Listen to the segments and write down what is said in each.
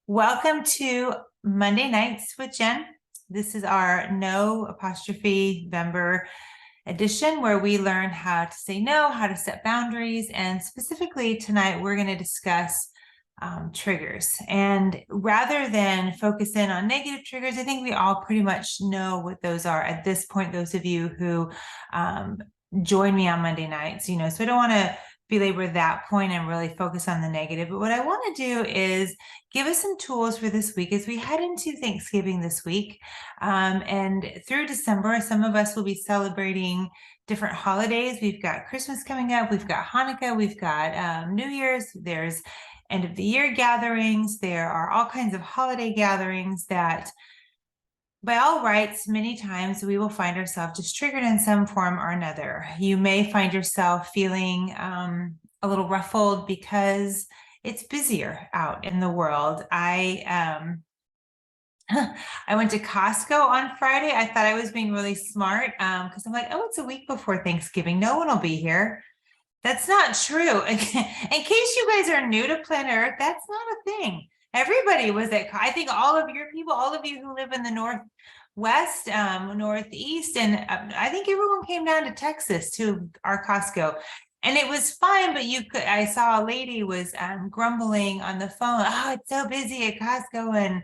Welcome to Monday Nights with Jen. This is our no apostrophe vember edition where we learn how to say no, how to set boundaries, and specifically tonight we're going to discuss triggers. And rather than focus in on negative triggers, I think we all pretty much know what those are at this point, those of you who join me on Monday nights, so I don't want to belabor that point and really focus on the negative. But what I want to do is give us some tools for this week as we head into Thanksgiving this week. And through December, some of us will be celebrating different holidays. We've got Christmas coming up. We've got Hanukkah. We've got New Year's. There's end of the year gatherings. There are all kinds of holiday gatherings that by all rights, many times we will find ourselves just triggered in some form or another. You may find yourself feeling a little ruffled because it's busier out in the world. I went to Costco on Friday. I thought I was being really smart because I'm like, oh, it's a week before Thanksgiving. No one will be here. That's not true. In case you guys are new to planet Earth, that's not a thing. Everybody was at, I think all of your people, all of you who live in the Northwest, Northeast, and I think everyone came down to Texas to our Costco. And it was fine, but I saw a lady was grumbling on the phone, oh, it's so busy at Costco. And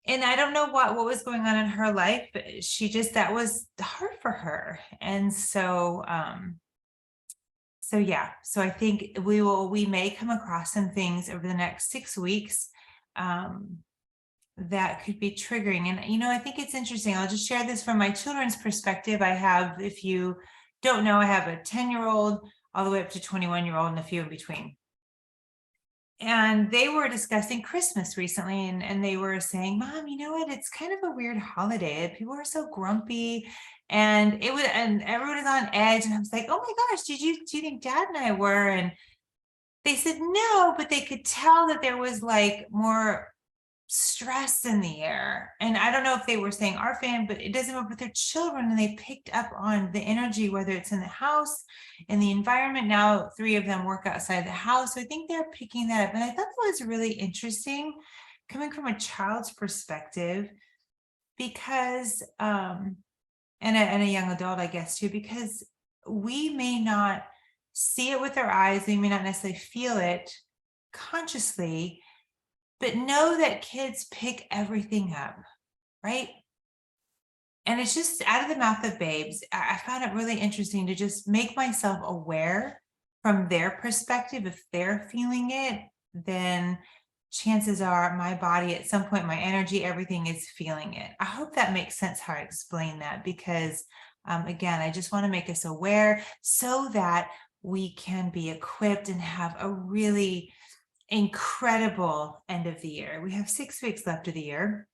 and I don't know what was going on in her life, but that was hard for her. And so I think we may come across some things over the next 6 weeks that could be triggering. And, I think it's interesting. I'll just share this from my children's perspective. If you don't know, I have a 10-year-old all the way up to 21-year-old and a few in between. And they were discussing Christmas recently, and they were saying, Mom, you know what? It's kind of a weird holiday. People are so grumpy. And everyone is on edge. And I was like, oh my gosh, do you think Dad and I were? And they said no, but they could tell that there was like more stress in the air. And I don't know if they were saying our family, but it doesn't work with their children. And they picked up on the energy, whether it's in the house, in the environment. Now 3 of them work outside the house. So I think they're picking that up. And I thought that was really interesting coming from a child's perspective, because and a young adult, I guess, too, because we may not see it with our eyes. We may not necessarily feel it consciously, but know that kids pick everything up, right? And it's just out of the mouth of babes. I found it really interesting to just make myself aware from their perspective. If they're feeling it, then chances are my body at some point, my energy, everything is feeling it. I hope that makes sense how I explain that, because again, I just want to make us aware so that we can be equipped and have a really incredible end of the year. We have 6 weeks left of the year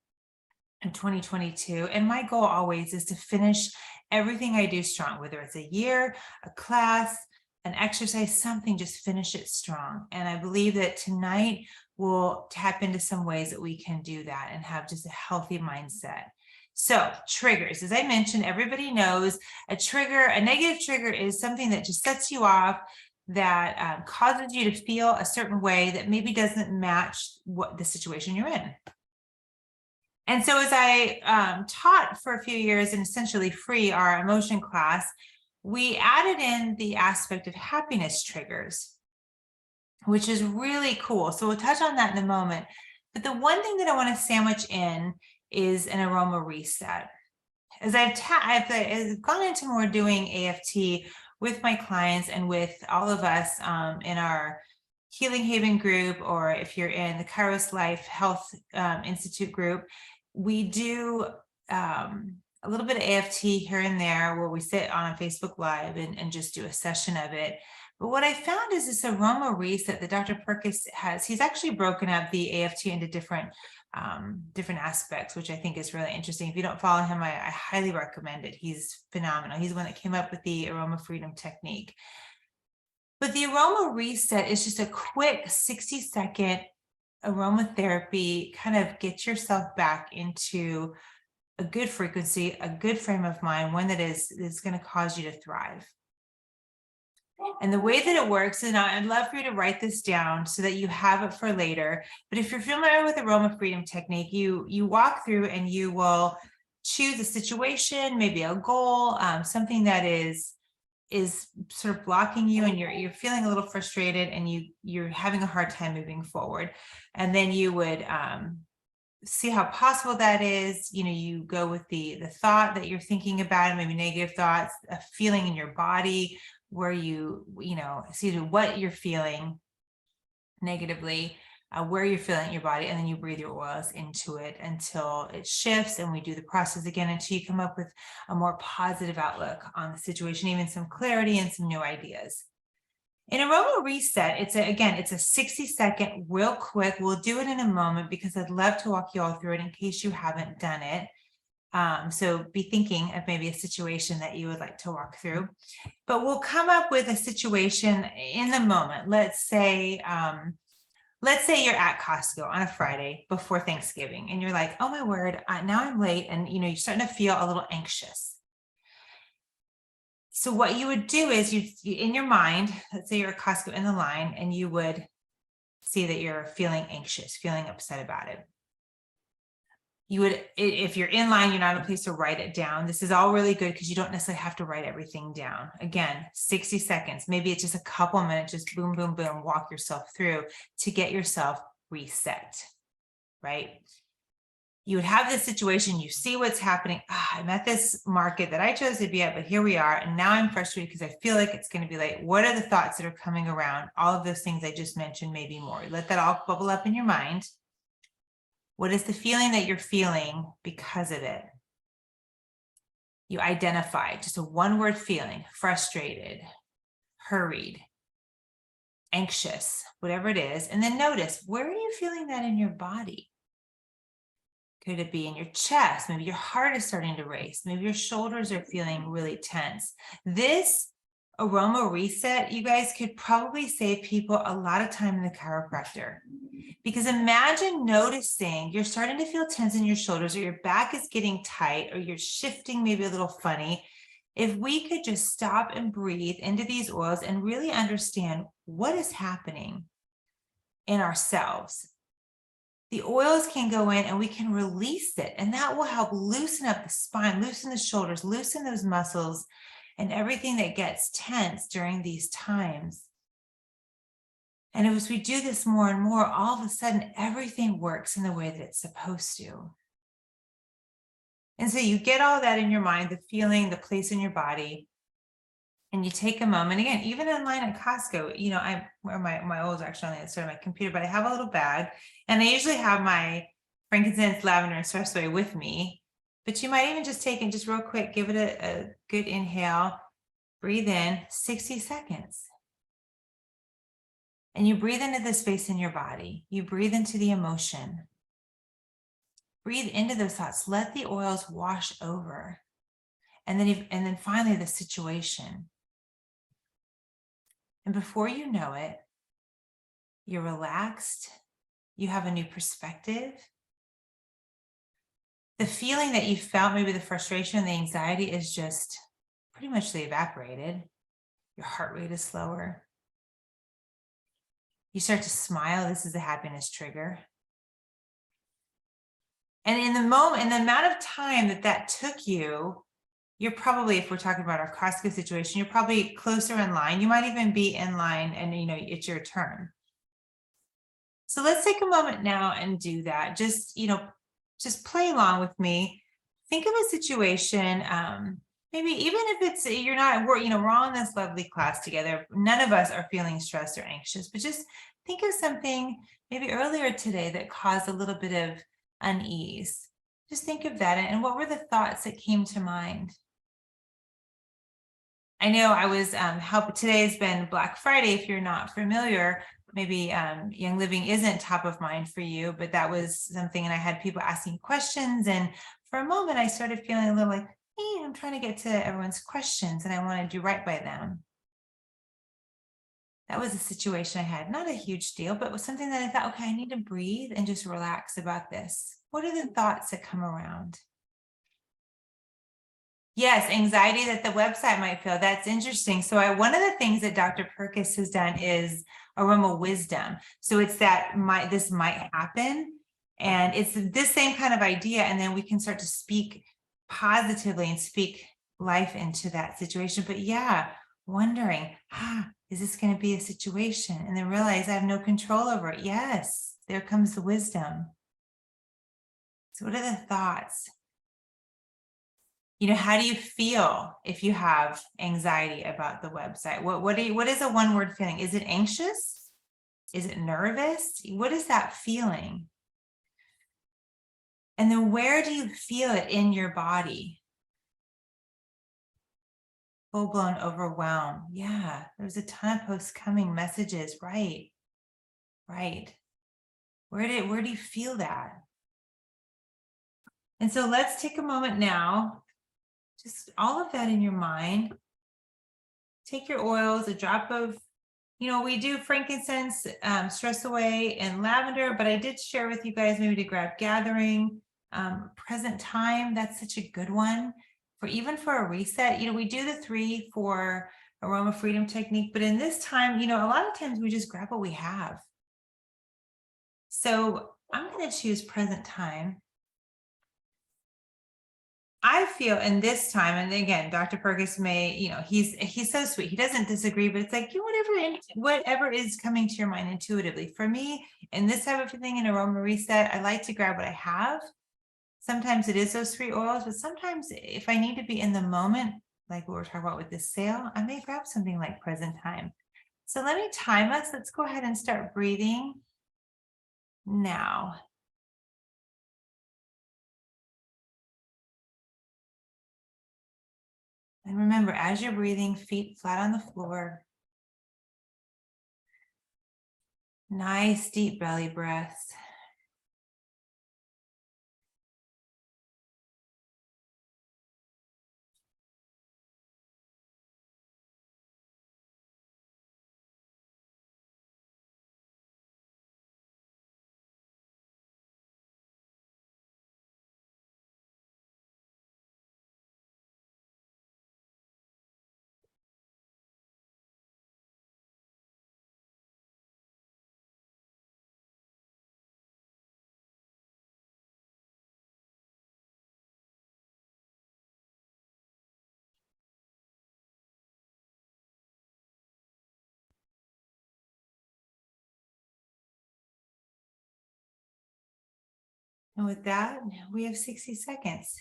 in 2022. And my goal always is to finish everything I do strong, whether it's a year, a class, an exercise, something, just finish it strong. And I believe that tonight we'll tap into some ways that we can do that and have just a healthy mindset. So triggers, as I mentioned, everybody knows a negative trigger is something that just sets you off, that causes you to feel a certain way that maybe doesn't match what the situation you're in. And so as I taught for a few years in Essentially Free, our emotion class, we added in the aspect of happiness triggers, which is really cool. So we'll touch on that in a moment. But the one thing that I want to sandwich in is an aroma reset. As I've gone into more doing AFT with my clients and with all of us in our Healing Haven group, or if you're in the Kairos Life Health Institute group, we do a little bit of AFT here and there where we sit on a Facebook Live and just do a session of it. But what I found is this aroma reset that Dr. Perkis has. He's actually broken up the AFT into different aspects, which I think is really interesting. If you don't follow him, I highly recommend it. He's phenomenal. He's the one that came up with the aroma freedom technique. But the aroma reset is just a quick 60-second aromatherapy, kind of get yourself back into a good frequency, a good frame of mind, one that is going to cause you to thrive. And the way that it works, and I'd love for you to write this down so that you have it for later. But if you're familiar with aroma freedom technique, you walk through and you will choose a situation, maybe a goal, something that is sort of blocking you, and you're feeling a little frustrated, and you're having a hard time moving forward. And then you would see how possible that is. You go with the thought that you're thinking about, maybe negative thoughts, a feeling in your body where you see what you're feeling negatively, where you're feeling in your body, and then you breathe your oils into it until it shifts, and we do the process again until you come up with a more positive outlook on the situation, even some clarity and some new ideas. In aroma reset, it's a 60-second, real quick. We'll do it in a moment because I'd love to walk you all through it in case you haven't done it. So be thinking of maybe a situation that you would like to walk through, but we'll come up with a situation in the moment. Let's say you're at Costco on a Friday before Thanksgiving, and you're like, oh my word, now I'm late. And you're starting to feel a little anxious. So what you would do is you in your mind, let's say you're at Costco in the line, and you would see that you're feeling anxious, feeling upset about it. You would, if you're in line, you're not in a place to write it down. This is all really good because you don't necessarily have to write everything down. Again, 60 seconds, maybe it's just a couple of minutes, just boom, boom, boom, walk yourself through to get yourself reset, right? You would have this situation, you see what's happening. I'm at this market that I chose to be at, but here we are. And now I'm frustrated because I feel like it's going to be late. What are the thoughts that are coming around? All of those things I just mentioned, maybe more. Let that all bubble up in your mind. What is the feeling that you're feeling because of it? You identify just a one-word feeling: frustrated, hurried, anxious, whatever it is. And then notice, where are you feeling that in your body? Could it be in your chest? Maybe your heart is starting to race. Maybe your shoulders are feeling really tense. This aroma reset, you guys, could probably save people a lot of time in the chiropractor. Because imagine noticing you're starting to feel tense in your shoulders, or your back is getting tight, or you're shifting maybe a little funny. If we could just stop and breathe into these oils and really understand what is happening in ourselves, the oils can go in and we can release it. And that will help loosen up the spine, loosen the shoulders, loosen those muscles, and everything that gets tense during these times. And as we do this more and more, all of a sudden, everything works in the way that it's supposed to. And so you get all that in your mind, the feeling, the place in your body, and you take a moment. Again, even in line at Costco, I wear my oils actually on the other side of my computer, but I have a little bag, and I usually have my frankincense, lavender, and espresso with me. But you might even just take it just real quick, give it a good inhale, breathe in 60 seconds. And you breathe into the space in your body. You breathe into the emotion. Breathe into those thoughts. Let the oils wash over. And then finally the situation. And before you know it, you're relaxed. You have a new perspective. The feeling that you felt, maybe the frustration, the anxiety, is just pretty much evaporated. Your heart rate is slower. You start to smile. This is a happiness trigger. And in the amount of time that took you, you're probably, if we're talking about our Costco situation, you're probably closer in line. You might even be in line and it's your turn. So let's take a moment now and do that. Just play along with me. Think of a situation, maybe even if it's, we're all in this lovely class together. None of us are feeling stressed or anxious, but just think of something maybe earlier today that caused a little bit of unease. Just think of that. And what were the thoughts that came to mind? I know I was today's been Black Friday. If you're not familiar, maybe Young Living isn't top of mind for you, but that was something. And I had people asking questions. And for a moment, I started feeling a little like, hey, I'm trying to get to everyone's questions and I want to do right by them. That was a situation I had, not a huge deal, but it was something that I thought, okay, I need to breathe and just relax about this. What are the thoughts that come around? Yes, anxiety that the website might feel. That's interesting. So one of the things that Dr. Perkis has done is aroma wisdom. So it's that this might happen, and it's this same kind of idea. And then we can start to speak positively and speak life into that situation. But yeah, wondering, is this going to be a situation? And then realize I have no control over it. Yes, there comes the wisdom. So what are the thoughts? How do you feel if you have anxiety about the website? What is a one-word feeling? Is it anxious? Is it nervous? What is that feeling? And then where do you feel it in your body? Full-blown overwhelm. Yeah, there's a ton of posts coming, messages. Right. Where do you feel that? And so let's take a moment now, just all of that in your mind. Take your oils, a drop of, we do frankincense, stress away, and lavender, but I did share with you guys maybe to grab gathering, present time. That's such a good one even for a reset. We do the 3 for aroma freedom technique, but in this time, a lot of times we just grab what we have. So I'm going to choose present time. I feel in this time, and again, Dr. Perkis may, he's so sweet. He doesn't disagree, but it's like, whatever is coming to your mind intuitively. For me, in this type of thing, in aroma reset, I like to grab what I have. Sometimes it is those 3 oils, but sometimes if I need to be in the moment, like what we're talking about with this sale, I may grab something like present time. So let me time us. Let's go ahead and start breathing now. And remember, as you're breathing, feet flat on the floor. Nice deep belly breaths. And with that, we have 60 seconds.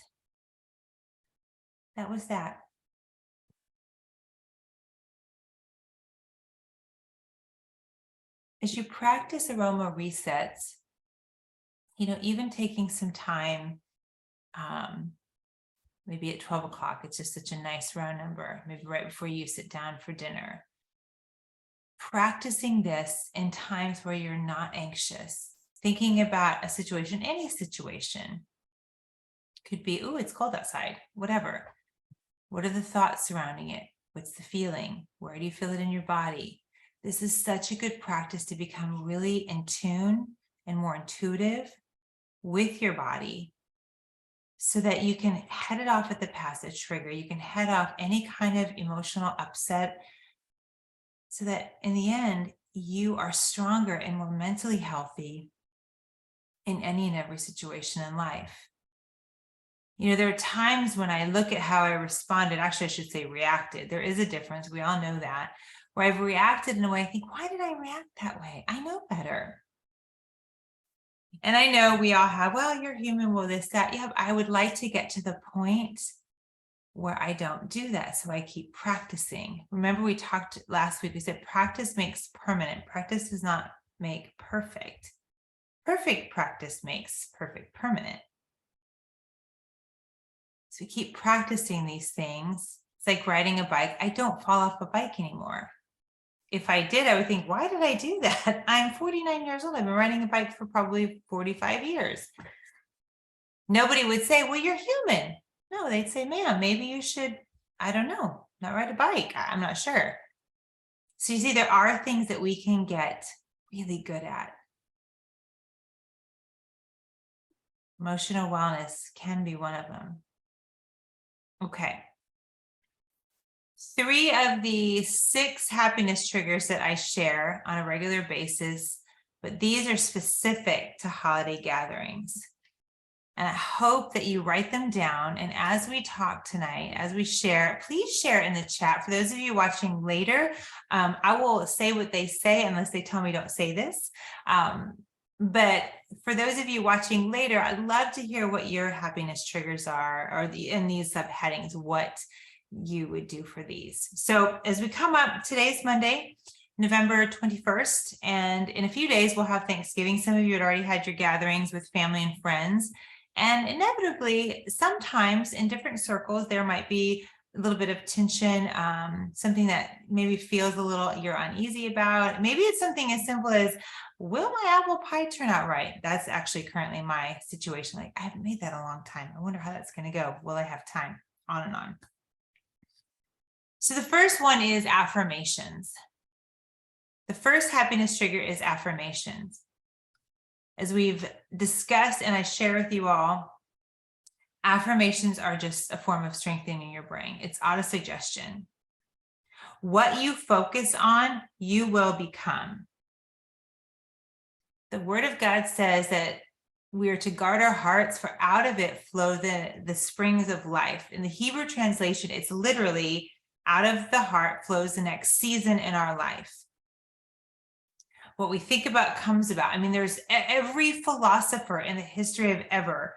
That was that. As you practice aroma resets, even taking some time, maybe at 12 o'clock, it's just such a nice round number, maybe right before you sit down for dinner. Practicing this in times where you're not anxious, thinking about a situation, any situation. Could be, it's cold outside, whatever. What are the thoughts surrounding it? What's the feeling? Where do you feel it in your body? This is such a good practice to become really in tune and more intuitive with your body so that you can head it off at the passage trigger. You can head off any kind of emotional upset so that in the end, you are stronger and more mentally healthy in any and every situation in life. There are times when I look at how I responded, actually, I should say reacted. There is a difference. We all know that. Where I've reacted in a way, I think, why did I react that way? I know better. And I know we all have, well, you're human, well, this, that. Yeah, I would like to get to the point where I don't do that. So I keep practicing. Remember, we talked last week, we said practice makes permanent. Practice does not make perfect. Perfect practice makes perfect permanent. So we keep practicing these things. It's like riding a bike. I don't fall off a bike anymore. If I did, I would think, why did I do that? I'm 49 years old. I've been riding a bike for probably 45 years. Nobody would say, well, you're human. No, they'd say, ma'am, maybe you should, I don't know, not ride a bike. I'm not sure. So you see, there are things that we can get really good at. Emotional wellness can be one of them. Okay. 3 of the 6 happiness triggers that I share on a regular basis, but these are specific to holiday gatherings. And I hope that you write them down. And as we talk tonight, as we share, please share in the chat. For those of you watching later, I will say what they say unless they tell me don't say this. But for those of you watching later, I'd love to hear what your happiness triggers are, or in these subheadings, what you would do for these. So as we come up, today's Monday, November 21st, and in a few days we'll have Thanksgiving. Some of you had already had your gatherings with family and friends, and inevitably sometimes in different circles there might be a little bit of tension, something that maybe feels a little you're uneasy about. Maybe it's something as simple as, will my apple pie turn out right? That's actually currently my situation. Like, I haven't made that in a long time. I wonder how that's going to go. Will I have time? On and on. So the first one is affirmations. The first happiness trigger is affirmations. As we've discussed and I share with you all, affirmations are just a form of strengthening your brain. It's autosuggestion. What you focus on, you will become. The Word of God says that we are to guard our hearts, for out of it flow the springs of life. In the Hebrew translation, it's literally, out of the heart flows the next season in our life. What we think about comes about. I mean, there's every philosopher in the history of ever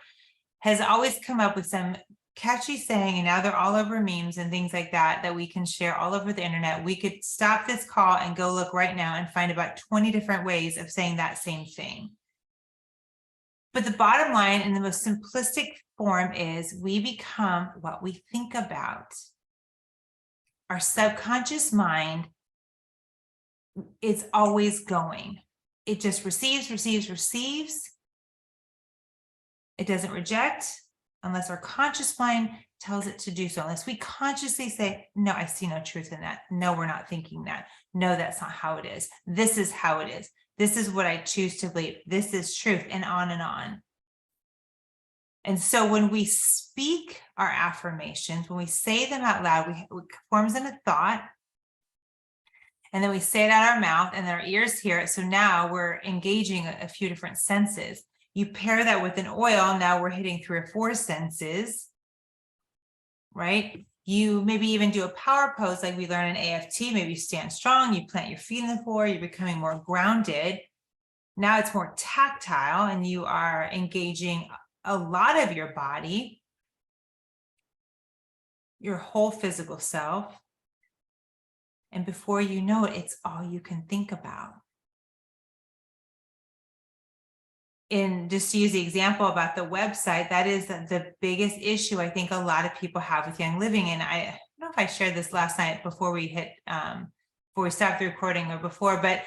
has always come up with some catchy saying, and now they're all over memes and things like that, that we can share all over the internet. We could stop this call and go look right now and find about 20 different ways of saying that same thing. But the bottom line in the most simplistic form is we become what we think about. Our subconscious mind is always going. It just receives. It doesn't reject unless our conscious mind tells it to do so. Unless we consciously say, no, I see no truth in that. No, we're not thinking that. No, that's not how it is. This is how it is. This is what I choose to believe. This is truth, and on and on. And so when we speak our affirmations, when we say them out loud, it forms in a thought, and then we say it out our mouth, and our ears hear it. So now we're engaging a few different senses. You pair that with an oil, now we're hitting 3 or 4 senses, right? You maybe even do a power pose like we learn in AFT. Maybe you stand strong, you plant your feet in the floor, you're becoming more grounded. Now it's more tactile, and you are engaging a lot of your body, your whole physical self. And before you know it, it's all you can think about. In just to use the example about the website, that is the biggest issue I think a lot of people have with Young Living. And I don't know if I shared this last night before we stopped the recording or before, but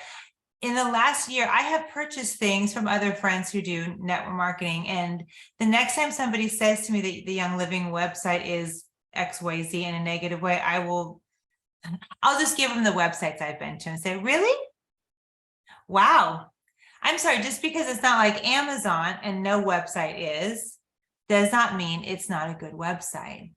in the last year, I have purchased things from other friends who do network marketing. And the next time somebody says to me that the Young Living website is XYZ in a negative way, I'll just give them the websites I've been to and say, really? Wow. I'm sorry, just because it's not like Amazon and no website is, does not mean it's not a good website.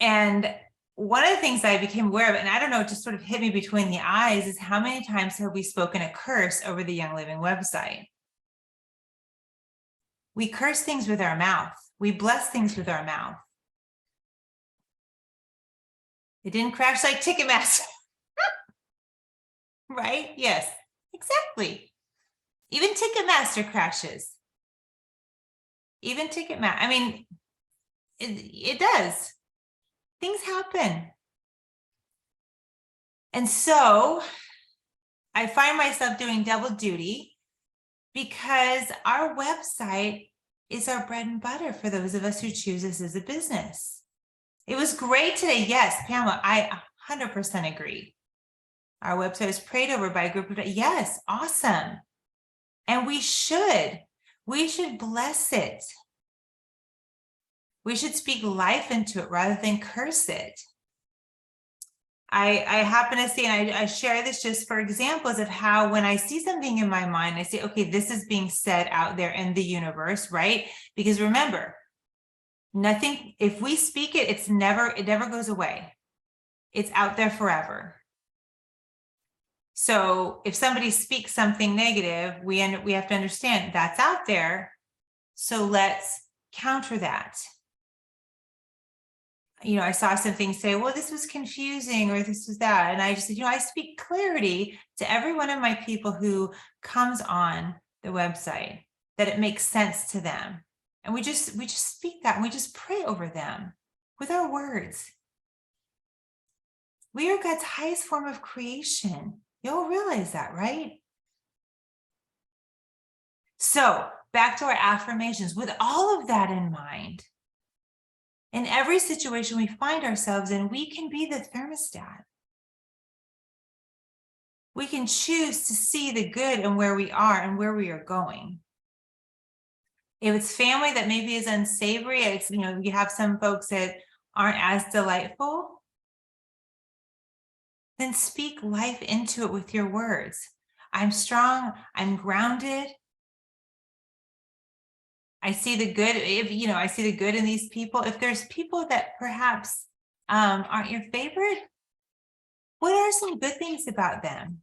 And one of the things I became aware of, and I don't know, it just sort of hit me between the eyes, is how many times have we spoken a curse over the Young Living website? We curse things with our mouth. We bless things with our mouth. It didn't crash like Ticketmaster. Right? Yes, exactly. Even Ticketmaster crashes. Even Ticketmaster. I mean, it does. Things happen. And so I find myself doing double duty because our website is our bread and butter for those of us who choose this as a business. It was great today. Yes, Pamela, I 100% agree. Our website was prayed over by a group of, yes, awesome. And we should bless it. We should speak life into it rather than curse it. I happen to see, and I share this just for examples of how when I see something in my mind, I say, okay, this is being said out there in the universe, right? Because remember, Nothing, if we speak it, it never goes away. It's out there forever. So if somebody speaks something negative, we have to understand that's out there. So let's counter that. I saw something say, well, this was confusing or this was that. And I just said, I speak clarity to every one of my people who comes on the website, that it makes sense to them. And we just speak that and we just pray over them with our words. We are God's highest form of creation. You'll realize that, right? So back to our affirmations, with all of that in mind, in every situation we find ourselves in, we can be the thermostat. We can choose to see the good in where we are and where we are going. If it's family that maybe is unsavory, it's, you have some folks that aren't as delightful, then speak life into it with your words. I'm strong, I'm grounded. I see the good. I see the good in these people. If there's people that perhaps aren't your favorite, what are some good things about them?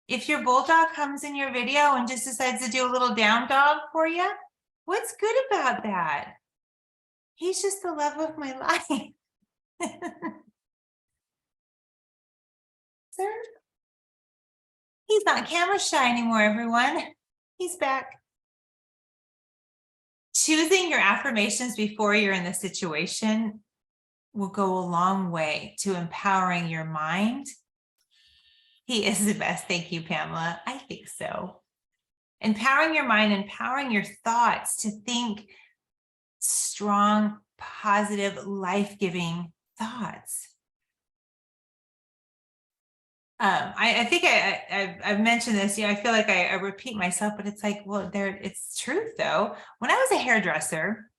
If your bulldog comes in your video and just decides to do a little down dog for you, what's good about that? He's just the love of my life. Sir? He's not camera shy anymore, everyone. He's back. Choosing your affirmations before you're in the situation will go a long way to empowering your mind. He is the best. Thank you, Pamela. I think so. Empowering your mind, empowering your thoughts to think strong, positive, life-giving thoughts. I think I've mentioned this. I feel like I repeat myself, but it's like, well, it's truth though. When I was a hairdresser,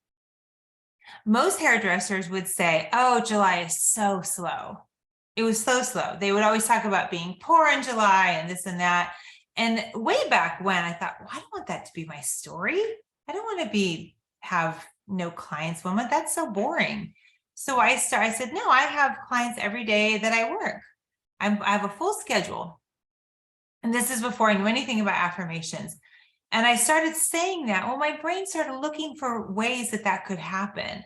most hairdressers would say, "Oh, July is so slow." It was so slow. They would always talk about being poor in July and this and that. And way back when, I thought, well, I don't want that to be my story. I don't want to have no clients moment. That's so boring. So I said, no, I have clients every day that I work. I have a full schedule. And this is before I knew anything about affirmations. And I started saying that. Well, my brain started looking for ways that could happen.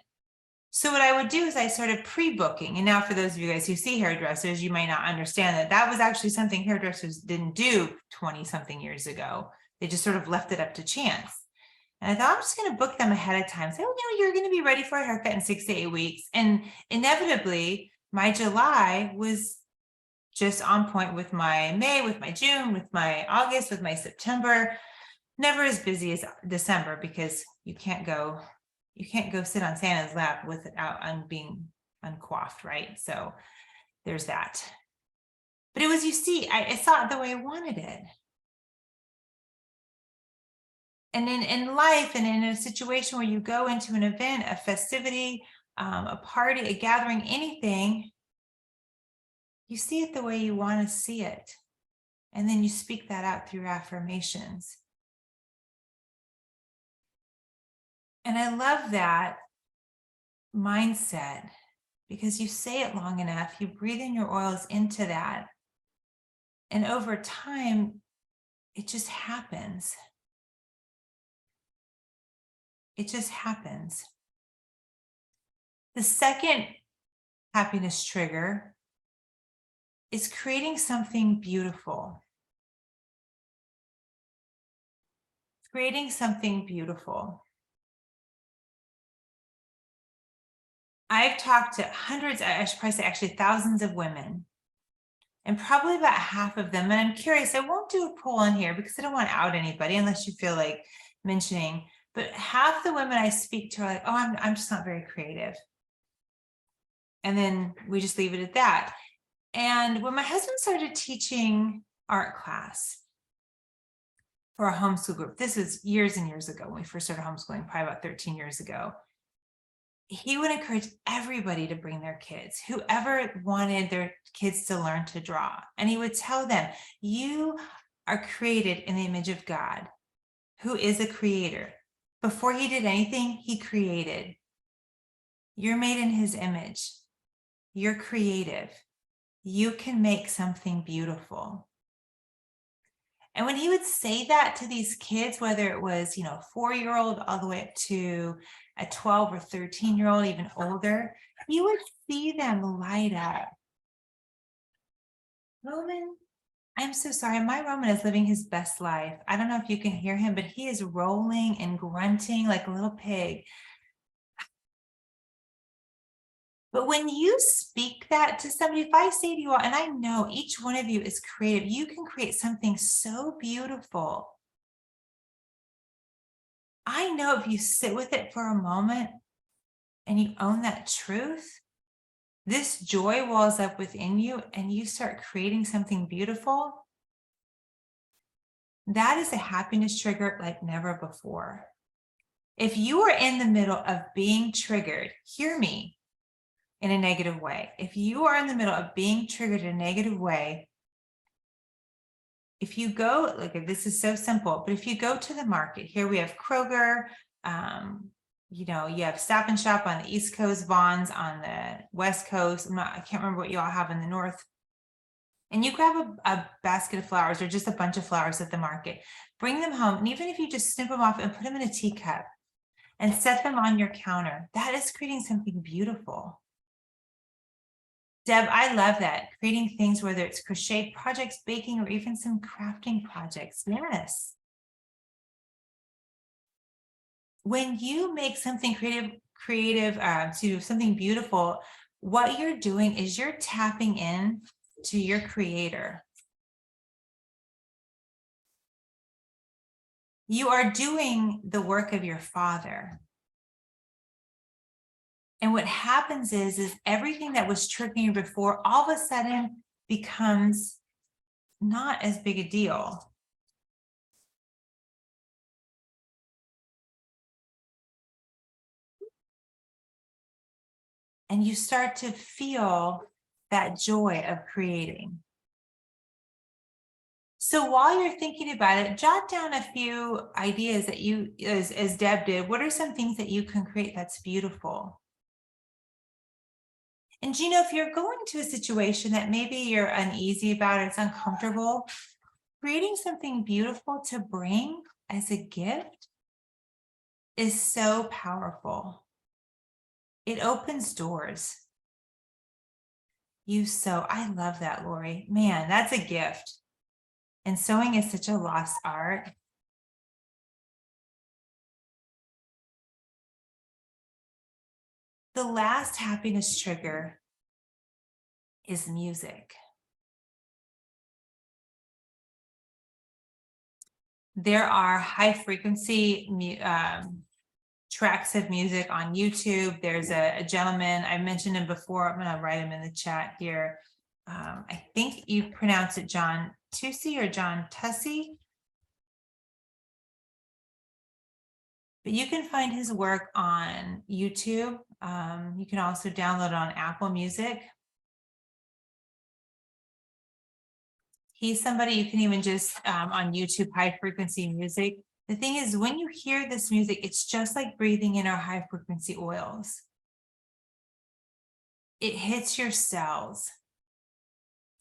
So what I would do is I started pre-booking. And now for those of you guys who see hairdressers, you might not understand that was actually something hairdressers didn't do 20 something years ago. They just sort of left it up to chance. And I thought, I'm just going to book them ahead of time. Say, you're going to be ready for a haircut in 6 to 8 weeks. And inevitably, my July was just on point with my May, with my June, with my August, with my September. Never as busy as December, because you can't go sit on Santa's lap without being uncoiffed, right? So there's that. But it was, I saw it the way I wanted it. And in life and in a situation where you go into an event, a festivity, a party, a gathering, anything, you see it the way you want to see it. And then you speak that out through affirmations. And I love that mindset, because you say it long enough, you breathe in your oils into that. And over time, it just happens. It just happens. The second happiness trigger is creating something beautiful. Creating something beautiful. I've talked to hundreds, I should probably say actually thousands of women, and probably about half of them, and I'm curious, I won't do a poll on here because I don't want to out anybody unless you feel like mentioning, but half the women I speak to are like, oh, I'm just not very creative. And then we just leave it at that. And when my husband started teaching art class for a homeschool group, this is years and years ago when we first started homeschooling, probably about 13 years ago, he would encourage everybody to bring their kids, whoever wanted their kids to learn to draw. And he would tell them, you are created in the image of God, who is a creator. Before he did anything, he created. You're made in his image. You're creative. You can make something beautiful. And when he would say that to these kids, whether it was, 4-year-old all the way up to a 12 or 13-year-old, even older, you would see them light up. Roman, I'm so sorry. My Roman is living his best life. I don't know if you can hear him, but he is rolling and grunting like a little pig. But when you speak that to somebody, if I say to you all, and I know each one of you is creative, you can create something so beautiful. I know if you sit with it for a moment and you own that truth, this joy wells up within you and you start creating something beautiful. That is a happiness trigger like never before. If you are in the middle of being triggered, hear me, in a negative way. If you are in the middle of being triggered in a negative way, if you go, look, this is so simple, but if you go to the market, here we have Kroger, you have Stop and Shop on the East Coast, Vons on the West Coast. I can't remember what you all have in the North. And you grab a basket of flowers or just a bunch of flowers at the market, bring them home. And even if you just snip them off and put them in a teacup and set them on your counter, that is creating something beautiful. Deb, I love that. Creating things, whether it's crochet projects, baking, or even some crafting projects. Yes. When you make something something beautiful, what you're doing is you're tapping in to your creator. You are doing the work of your Father. And what happens is everything that was triggering you before all of a sudden becomes not as big a deal. And you start to feel that joy of creating. So while you're thinking about it, jot down a few ideas that you, as Deb did, what are some things that you can create that's beautiful? And if you're going to a situation that maybe you're uneasy about, it's uncomfortable, creating something beautiful to bring as a gift is so powerful. It opens doors. I love that, Lori. Man, that's a gift. And sewing is such a lost art. The last happiness trigger is music. There are high frequency tracks of music on YouTube. There's a gentleman, I mentioned him before. I'm going to write him in the chat here. I think you pronounce it John Tussie or John Tussie. But you can find his work on YouTube. You can also download it on Apple Music. He's somebody you can even just on YouTube, high frequency music. The thing is, when you hear this music, it's just like breathing in our high frequency oils. It hits your cells.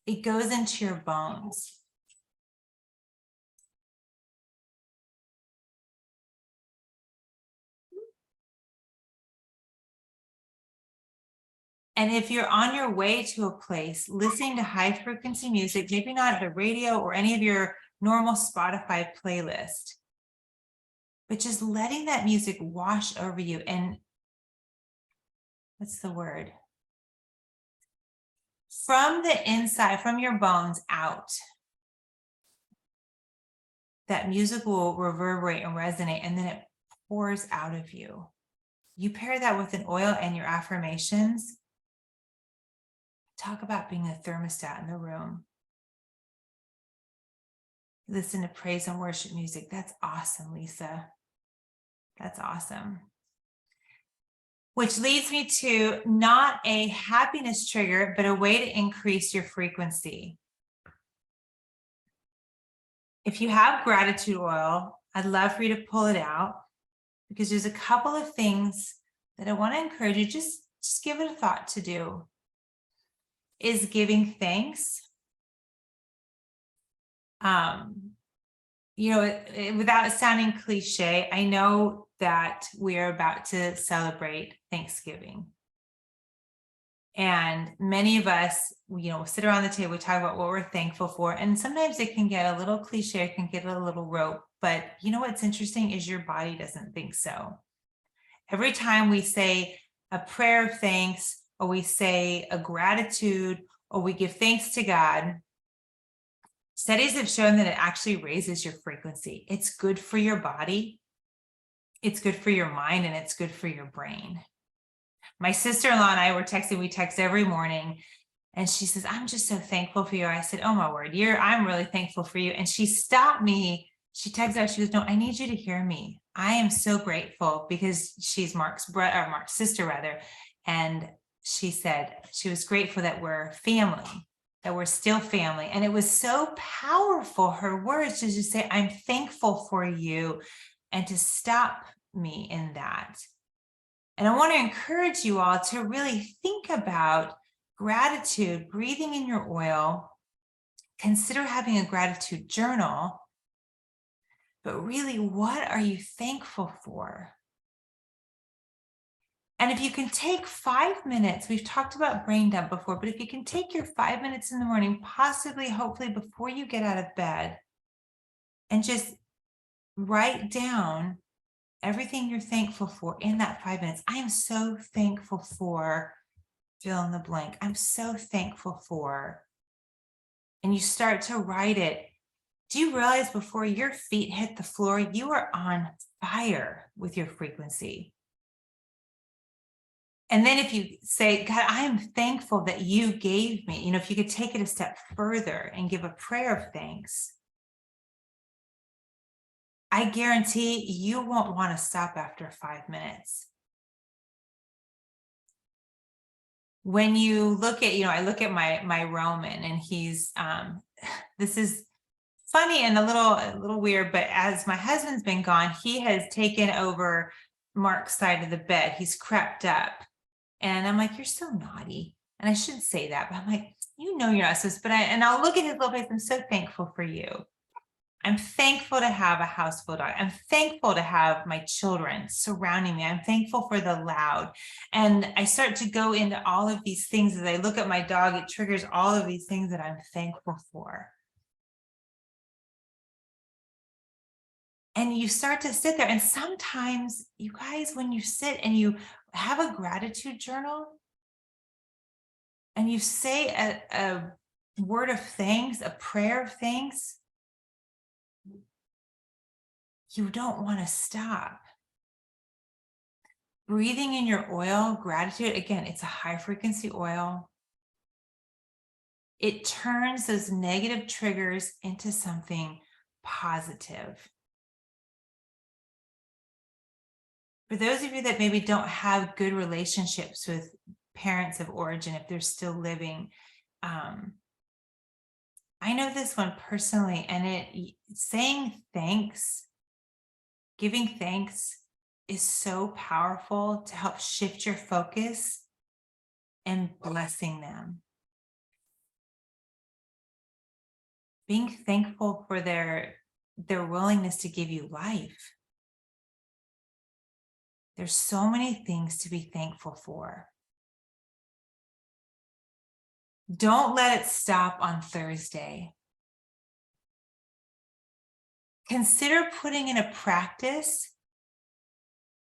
It goes into your bones. And if you're on your way to a place, listening to high frequency music, maybe not the radio or any of your normal Spotify playlist, but just letting that music wash over you and what's the word? From the inside, from your bones out, that music will reverberate and resonate, and then it pours out of you. You pair that with an oil and your affirmations. Talk about being a thermostat in the room. Listen to praise and worship music. That's awesome, Lisa. That's awesome. Which leads me to not a happiness trigger, but a way to increase your frequency. If you have gratitude oil, I'd love for you to pull it out. because there's a couple of things that I want to encourage you, just give it a thought to do, is giving thanks. Without sounding cliche, I know that we're about to celebrate Thanksgiving. And many of us, sit around the table, we talk about what we're thankful for. And sometimes it can get a little cliche, it can get a little rote. But what's interesting is your body doesn't think so. Every time we say a prayer of thanks, or we say a gratitude, or we give thanks to God, studies have shown that it actually raises your frequency. It's good for your body, it's good for your mind, and it's good for your brain. My sister-in-law and I were texting, we text every morning, and she says, I'm just so thankful for you. I said, oh my word, I'm really thankful for you. And she stopped me. She texted out, she goes, no, I need you to hear me. I am so grateful, because she's Mark's sister rather. And she said she was grateful that we're family, that we're still family. And it was so powerful, her words, to just say, I'm thankful for you, and to stop me in that. And I want to encourage you all to really think about gratitude, breathing in your oil. Consider having a gratitude journal. But really, what are you thankful for? And if you can take 5 minutes, we've talked about brain dump before, but if you can take your 5 minutes in the morning, possibly, hopefully before you get out of bed, and just write down everything you're thankful for in that 5 minutes. I am so thankful for fill in the blank. I'm so thankful for, and you start to write it. Do you realize before your feet hit the floor, you are on fire with your frequency? And then if you say, God, I am thankful that you gave me, if you could take it a step further and give a prayer of thanks, I guarantee you won't want to stop after 5 minutes. When you look at, I look at my Roman, and he's, this is funny and a little weird, but as my husband's been gone, he has taken over Mark's side of the bed. He's crept up, and I'm like, you're so naughty. And I shouldn't say that, but I'm like, you're not supposed to, and I'll look at his little face. I'm so thankful for you. I'm thankful to have a house full of dogs. I'm thankful to have my children surrounding me. I'm thankful for the loud. And I start to go into all of these things. As I look at my dog, it triggers all of these things that I'm thankful for. And you start to sit there. And sometimes, you guys, when you sit and you have a gratitude journal, and you say a word of thanks, a prayer of thanks, you don't want to stop. Breathing in your oil, gratitude, again, it's a high frequency oil. It turns those negative triggers into something positive. For those of you that maybe don't have good relationships with parents of origin, if they're still living, I know this one personally, and saying thanks, giving thanks is so powerful to help shift your focus and blessing them. Being thankful for their willingness to give you life. There's so many things to be thankful for. Don't let it stop on Thursday. Consider putting in a practice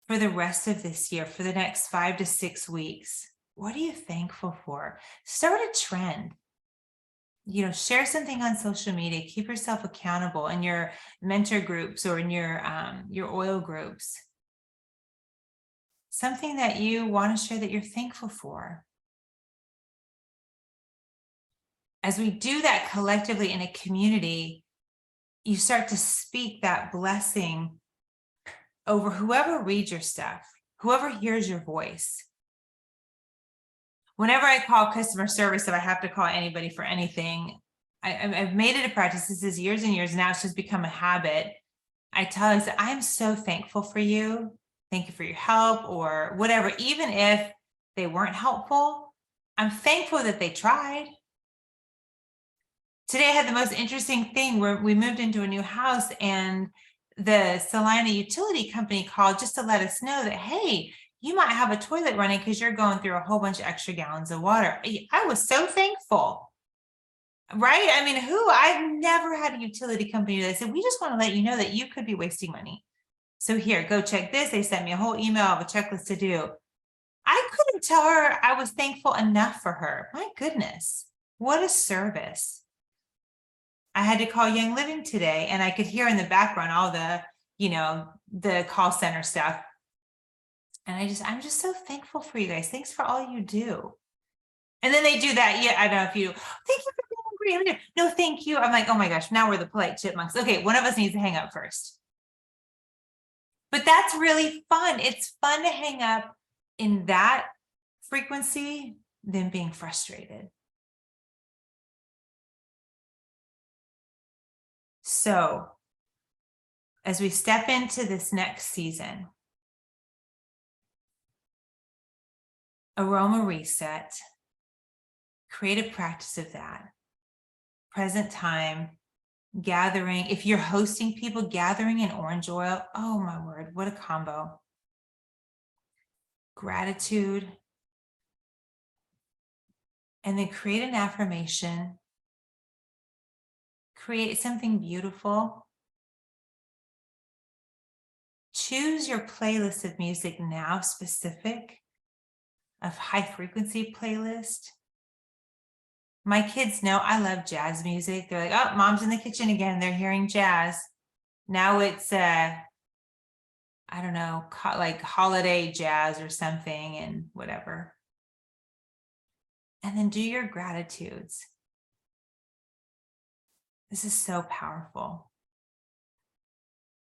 for the rest of this year, for the next 5 to 6 weeks. What are you thankful for? Start a trend. Share something on social media. Keep yourself accountable in your mentor groups or in your oil groups. Something that you want to share that you're thankful for. As we do that collectively in a community, you start to speak that blessing over whoever reads your stuff, whoever hears your voice. Whenever I call customer service, if I have to call anybody for anything, I've made it a practice. This is years and years. Now it's just become a habit. I tell them, I'm so thankful for you. thank you for your help or whatever, even if they weren't helpful, I'm thankful that they tried. Today I had the most interesting thing where we moved into a new house and the Salina utility company called just to let us know that, hey, you might have a toilet running because you're going through a whole bunch of extra gallons of water. I was so thankful, right? I mean, I've never had a utility company that said, we just want to let you know that you could be wasting money. So here, go check this. They sent me a whole email of a checklist to do. I couldn't tell her I was thankful enough for her. My goodness, what a service. I had to call Young Living today and I could hear in the background all the, the call center stuff. And I'm just so thankful for you guys. Thanks for all you do. And then they do that. Yeah, I don't know if you, thank you for being angry. No, thank you. I'm like, oh my gosh, now we're the polite chipmunks. Okay, one of us needs to hang up first. But that's really fun. It's fun to hang up in that frequency than being frustrated. So as we step into this next season, aroma reset, create a practice of that. Present time, gathering. If you're hosting people, gathering in orange oil. Oh my word, what a combo. Gratitude. And then create an affirmation. Create something beautiful. Choose your playlist of music now, specific, of high frequency playlist. My kids know I love jazz music. They're like, oh, mom's in the kitchen again. They're hearing jazz. Now it's, I don't know, like holiday jazz or something and whatever. And then do your gratitudes. This is so powerful.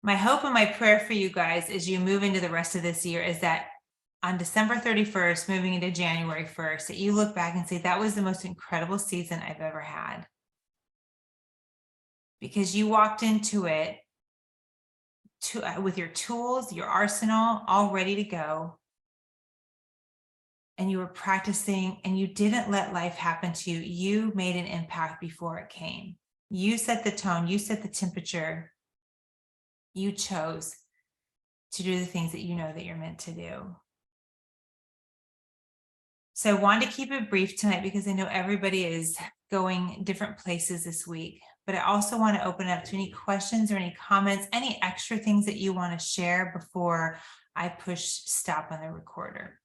My hope and my prayer for you guys as you move into the rest of this year is that on December 31st, moving into January 1st, that you look back and say, that was the most incredible season I've ever had. Because you walked into it with your tools, your arsenal, all ready to go. And you were practicing and you didn't let life happen to you. You made an impact before it came. You set the tone, you set the temperature. You chose to do the things that you know that you're meant to do. So I wanted to keep it brief tonight because I know everybody is going different places this week, but I also want to open up to any questions or any comments, any extra things that you want to share before I push stop on the recorder.